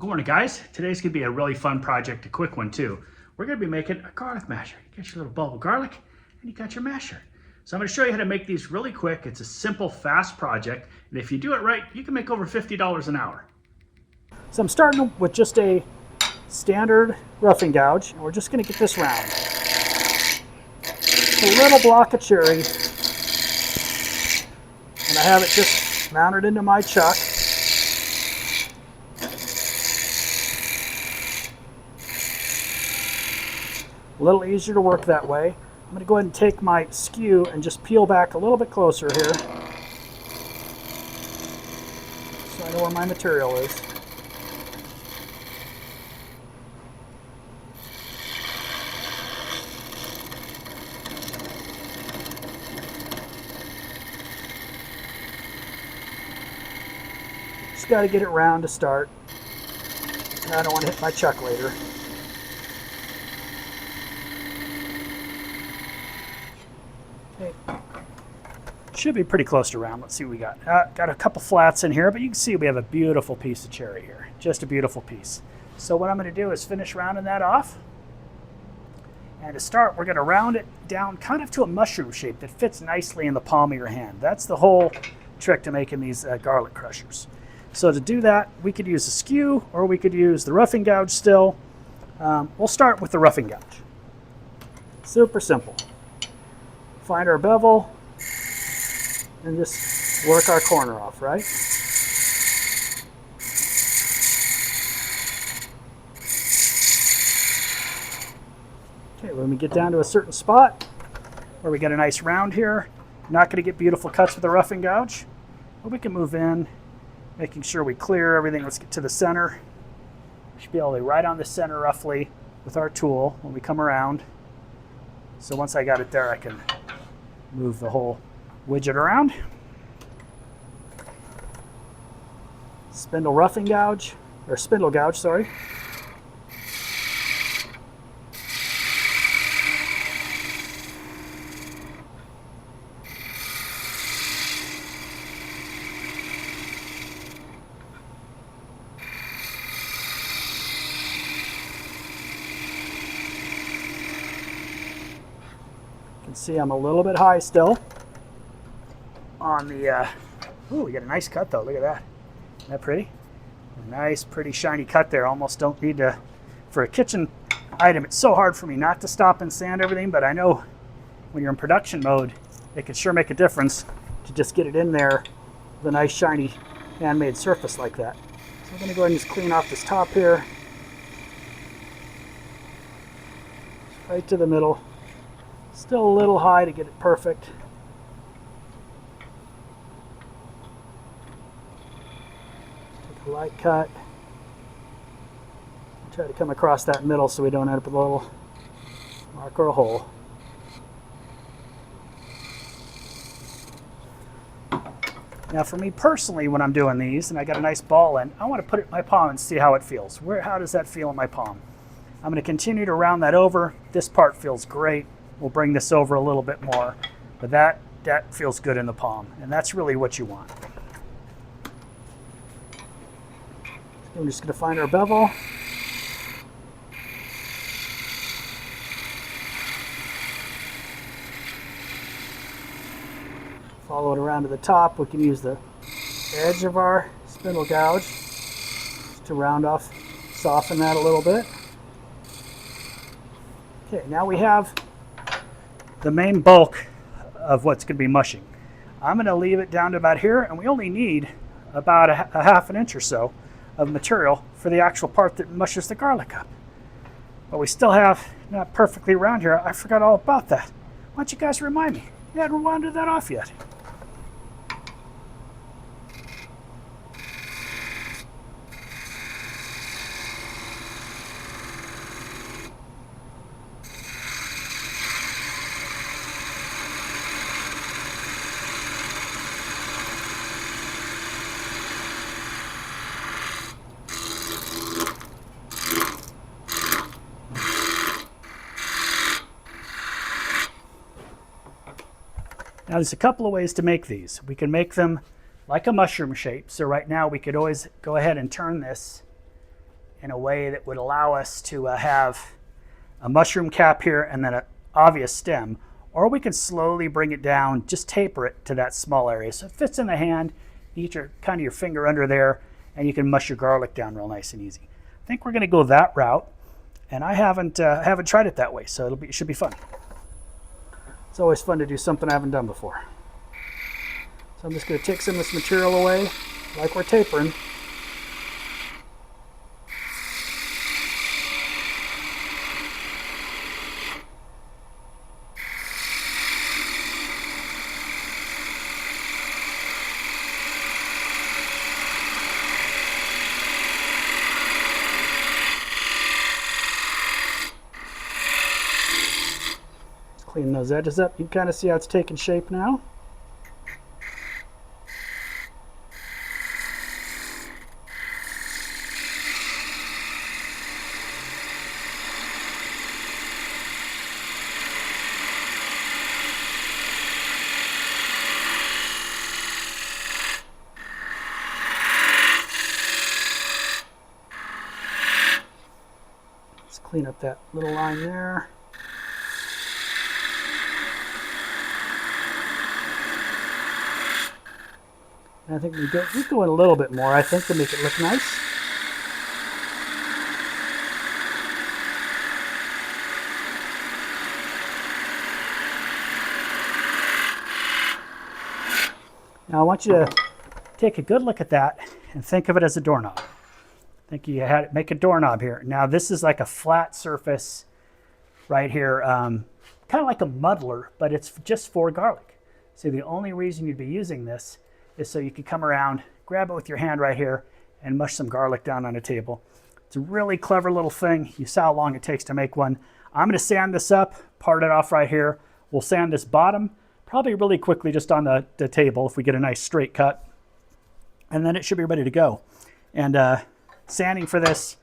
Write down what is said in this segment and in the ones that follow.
Good morning, guys. Today's gonna be a really fun project, a quick one too. We're gonna be making a garlic masher. You got your little bulb of garlic and you got your masher. So I'm gonna show you how to make these really quick. It's a simple, fast project. And if you do it right, you can make over $50 an hour. So I'm starting with just a standard roughing gouge. And we're just gonna get this round. It's a little block of cherry. And I have it just mounted into my chuck. A little easier to work that way. I'm going to go ahead and take my skew and just peel back a little bit closer here so I know where my material is. Just got to get it round to start. I don't want to hit my chuck later. Should be pretty close to round. Let's see what we got. Got a couple flats in here, but you can see we have a beautiful piece of cherry here. Just a beautiful piece. So what I'm going to do is finish rounding that off. And to start, we're going to round it down kind of to a mushroom shape that fits nicely in the palm of your hand. That's the whole trick to making these garlic crushers. So to do that, we could use a skew or we could use the roughing gouge still. We'll start with the roughing gouge. Super simple. Find our bevel and just work our corner off, right? Okay, when we get down to a certain spot where we get a nice round here, not going to get beautiful cuts with the roughing gouge, but we can move in, making sure we clear everything. Let's get to the center. We should be able to right on the center roughly with our tool when we come around. So once I got it there, I can move the whole widget around. Spindle roughing gouge, or spindle gouge, sorry. You can see I'm a little bit high still on the, ooh, we got a nice cut though, look at that. Isn't that pretty? A nice, pretty shiny cut there. Almost don't need to, for a kitchen item, it's so hard for me not to stop and sand everything, but I know when you're in production mode, it can sure make a difference to just get it in there with a nice, shiny, handmade surface like that. So I'm gonna go ahead and just clean off this top here. Right to the middle. Still a little high to get it perfect. Light cut. Try to come across that middle so we don't end up with a little mark or a hole. Now for me personally, when I'm doing these and I got a nice ball in, I want to put it in my palm and see how it feels. How does that feel in my palm? I'm going to continue to round that over. This part feels great. We'll bring this over a little bit more, but that feels good in the palm, and that's really what you want. We're just going to find our bevel. Follow it around to the top. We can use the edge of our spindle gouge to round off, soften that a little bit. Okay, now we have the main bulk of what's going to be mushing. I'm going to leave it down to about here, and we only need about a half an inch or so of material for the actual part that mushes the garlic up. But we still have not perfectly round here. I forgot all about that. Why don't you guys remind me? You hadn't rounded that off yet. Now there's a couple of ways to make these. We can make them like a mushroom shape. So right now we could always go ahead and turn this in a way that would allow us to have a mushroom cap here and then an obvious stem, or we can slowly bring it down, just taper it to that small area so it fits in the hand. You get your kind of your finger under there, and you can mush your garlic down real nice and easy. I think we're going to go that route, and I haven't tried it that way, so it should be fun. It's always fun to do something I haven't done before. So I'm just going to take some of this material away, like we're tapering. Clean those edges up. You can kind of see how it's taking shape now. Let's clean up that little line there. I think we go in a little bit more, I think, to make it look nice. Now I want you to take a good look at that and think of it as a doorknob. Think you had it make a doorknob here. Now this is like a flat surface right here, kind of like a muddler, but it's just for garlic. So the only reason you'd be using this is so you can come around, grab it with your hand right here, and mush some garlic down on a table. It's a really clever little thing. You saw how long it takes to make one. I'm going to sand this up, part it off right here. We'll sand this bottom probably really quickly just on the table if we get a nice straight cut. And then it should be ready to go. And sanding for this,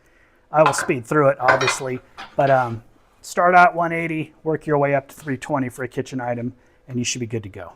I will speed through it, obviously. But start out 180, work your way up to 320 for a kitchen item, and you should be good to go.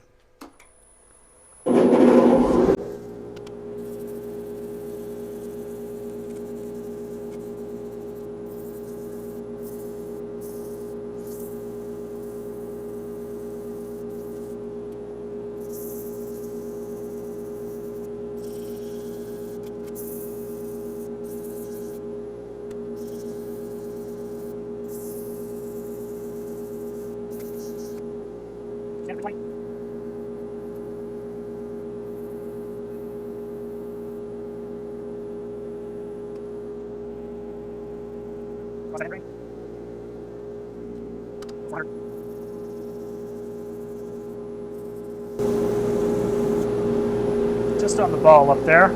Just on the ball up there.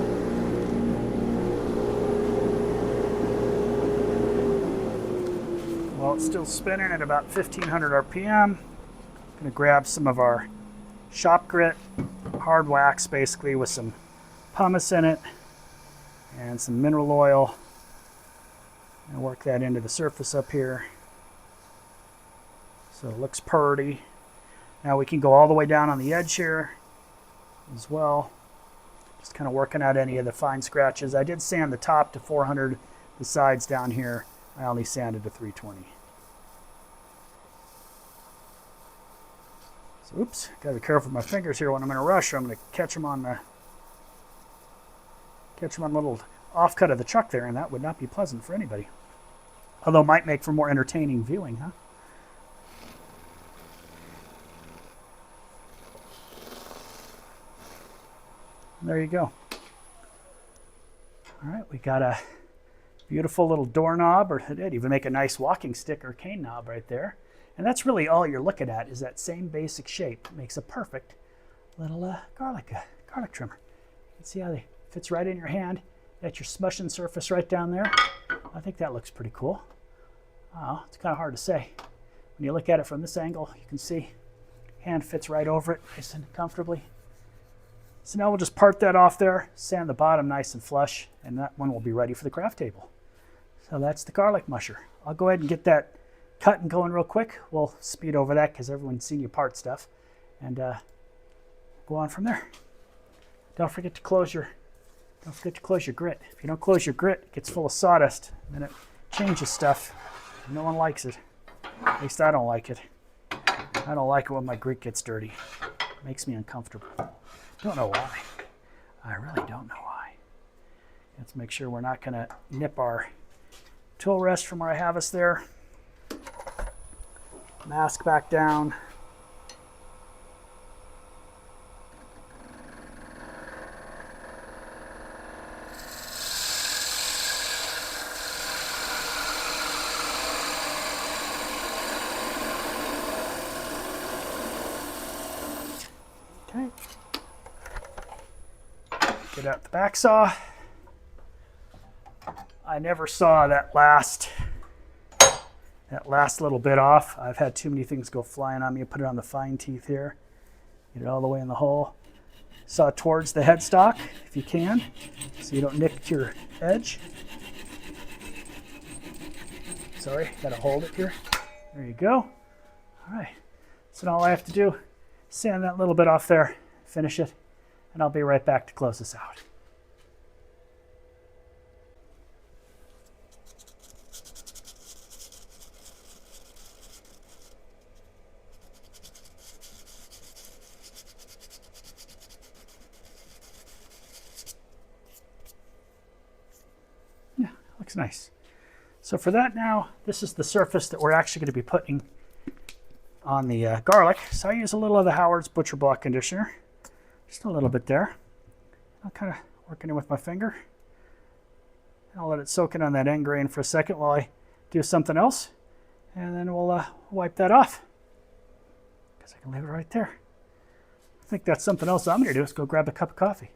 Well, it's still spinning at about 1500 RPM. I'm going to grab some of our shop grit, hard wax basically, with some pumice in it and some mineral oil, and work that into the surface up here so it looks purty. Now we can go all the way down on the edge here as well, just kind of working out any of the fine scratches. I did sand the top to 400, the sides down here I only sanded to 320. So, oops, gotta be careful with my fingers here when I'm in a rush, or I'm gonna catch them on the little offcut of the chuck there, and that would not be pleasant for anybody. Although it might make for more entertaining viewing, huh? There you go. All right, we got a beautiful little doorknob, or it'd even make a nice walking stick or cane knob right there. And that's really all you're looking at, is that same basic shape. It makes a perfect little garlic trimmer. You can see how it fits right in your hand. You got your smushing surface right down there. I think that looks pretty cool. Oh, it's kind of hard to say. When you look at it from this angle, you can see hand fits right over it nice and comfortably. So now we'll just part that off there, sand the bottom nice and flush, and that one will be ready for the craft table. So that's the garlic musher. I'll go ahead and get that cut and going real quick. We'll speed over that because everyone's seen you part stuff, and go on from there. Don't forget to close your grit. If you don't close your grit, it gets full of sawdust. And then it changes stuff. No one likes it. At least I don't like it. I don't like it when my Greek gets dirty. It makes me uncomfortable. Don't know why. I really don't know why. Let's make sure we're not going to nip our tool rest from where I have us there. Mask back down. Okay. Get out the back saw. I never saw that last little bit off. I've had too many things go flying on me. Put it on the fine teeth here. Get it all the way in the hole. Saw towards the headstock if you can, so you don't nick your edge. Sorry, gotta hold it here. There you go. All right, so all I have to do, sand that little bit off there, finish it, and I'll be right back to close this out. Yeah, looks nice. So for that now, this is the surface that we're actually going to be putting on the garlic. So I use a little of the Howard's Butcher Block Conditioner. Just a little bit there. I'm kind of working it with my finger. I'll let it soak in on that end grain for a second while I do something else. And then we'll wipe that off. Because I can leave it right there. I think that's something else I'm going to do is go grab a cup of coffee.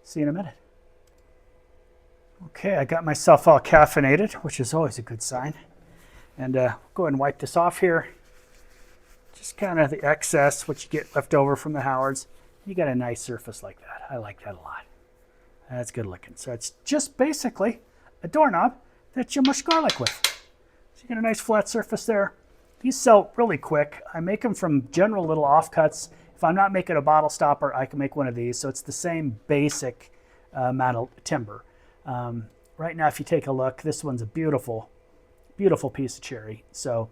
See you in a minute. Okay, I got myself all caffeinated, which is always a good sign. And go ahead and wipe this off here. Just kind of the excess, what you get left over from the Howards. You got a nice surface like that. I like that a lot. That's good looking. So it's just basically a doorknob that you mush garlic with. So you get a nice flat surface there. These sell really quick. I make them from general little offcuts. If I'm not making a bottle stopper, I can make one of these. So it's the same basic amount of timber. Right now, if you take a look, this one's a beautiful, beautiful piece of cherry. So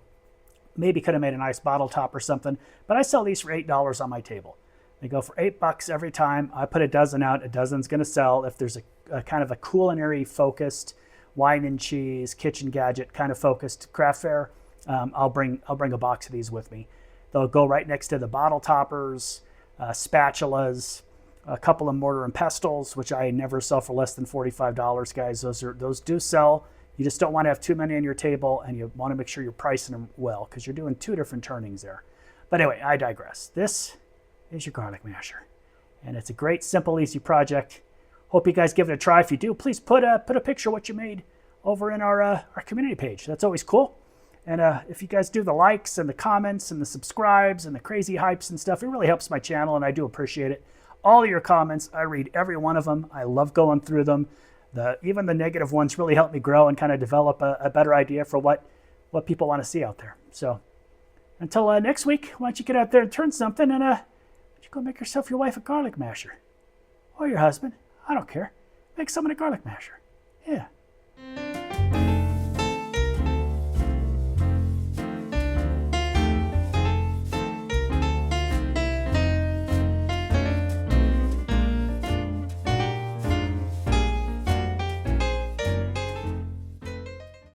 maybe could have made a nice bottle top or something, but I sell these for $8 on my table. They go for $8 every time. I put a dozen out. A dozen's going to sell. If there's a kind of a culinary focused wine and cheese, kitchen gadget kind of focused craft fair, I'll bring a box of these with me. They'll go right next to the bottle toppers, spatulas, a couple of mortar and pestles, which I never sell for less than $45, guys. Those do sell. You just don't want to have too many on your table, and you want to make sure you're pricing them well because you're doing two different turnings there. But anyway, I digress. This is your garlic masher, and it's a great, simple, easy project. Hope you guys give it a try. If you do, please put a picture of what you made over in our community page. That's always cool. And if you guys do the likes and the comments and the subscribes and the crazy hypes and stuff, it really helps my channel, and I do appreciate it. All of your comments, I read every one of them. I love going through them. Even the negative ones really help me grow and kind of develop a better idea for what people want to see out there. So until next week, why don't you get out there and turn something, and why don't you go make yourself your wife a garlic masher. Or your husband. I don't care. Make someone a garlic masher. Yeah.